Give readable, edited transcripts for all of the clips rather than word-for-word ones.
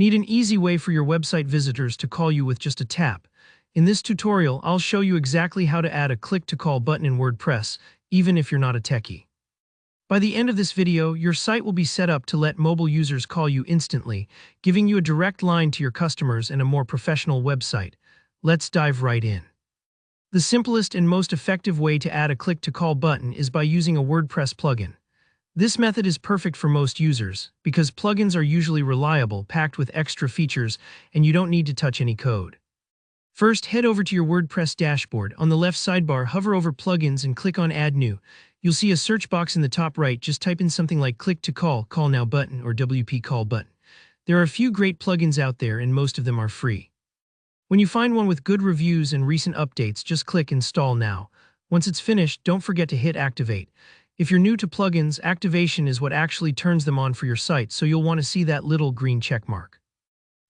Need an easy way for your website visitors to call you with just a tap? In this tutorial, I'll show you exactly how to add a click-to-call button in WordPress, even if you're not a techie. By the end of this video, your site will be set up to let mobile users call you instantly, giving you a direct line to your customers and a more professional website. Let's dive right in. The simplest and most effective way to add a click-to-call button is by using a WordPress plugin. This method is perfect for most users, because plugins are usually reliable, packed with extra features, and you don't need to touch any code. First, head over to your WordPress dashboard. On the left sidebar, hover over Plugins and click on Add New. You'll see a search box in the top right. Just type in something like Click to Call, Call Now Button, or WP Call Button. There are a few great plugins out there, and most of them are free. When you find one with good reviews and recent updates, just click Install Now. Once it's finished, don't forget to hit Activate. If you're new to plugins, activation is what actually turns them on for your site, so you'll want to see that little green check mark.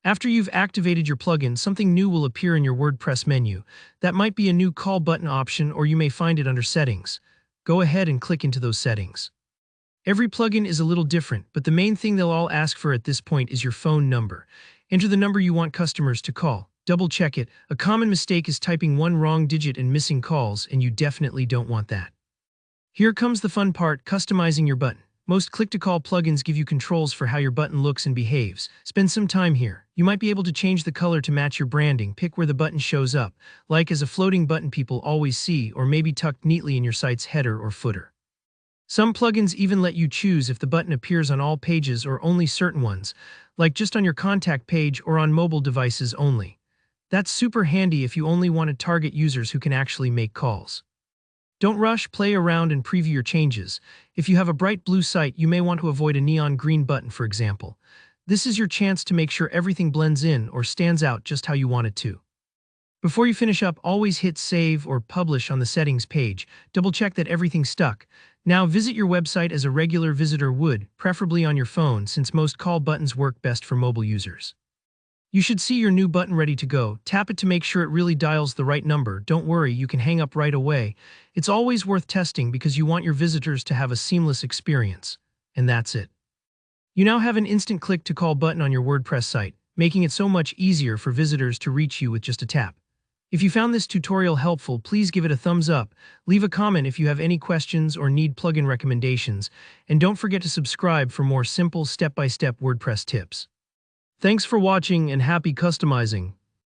After you've activated your plugin, something new will appear in your WordPress menu. That might be a new call button option, or you may find it under Settings. Go ahead and click into those settings. Every plugin is a little different, but the main thing they'll all ask for at this point is your phone number. Enter the number you want customers to call. Double check it. A common mistake is typing one wrong digit and missing calls, and you definitely don't want that. Here comes the fun part, customizing your button. Most click-to-call plugins give you controls for how your button looks and behaves. Spend some time here. You might be able to change the color to match your branding, pick where the button shows up, like as a floating button people always see, or maybe tucked neatly in your site's header or footer. Some plugins even let you choose if the button appears on all pages or only certain ones, like just on your contact page or on mobile devices only. That's super handy if you only want to target users who can actually make calls. Don't rush, play around and preview your changes. If you have a bright blue site, you may want to avoid a neon green button, for example. This is your chance to make sure everything blends in or stands out just how you want it to. Before you finish up, always hit Save or Publish on the settings page. Double check that everything's stuck. Now visit your website as a regular visitor would, preferably on your phone, since most call buttons work best for mobile users. You should see your new button ready to go. Tap it to make sure it really dials the right number. Don't worry, you can hang up right away. It's always worth testing because you want your visitors to have a seamless experience. And that's it. You now have an instant click-to-call button on your WordPress site, making it so much easier for visitors to reach you with just a tap. If you found this tutorial helpful, please give it a thumbs up, leave a comment if you have any questions or need plugin recommendations, and don't forget to subscribe for more simple step-by-step WordPress tips. Thanks for watching and happy customizing.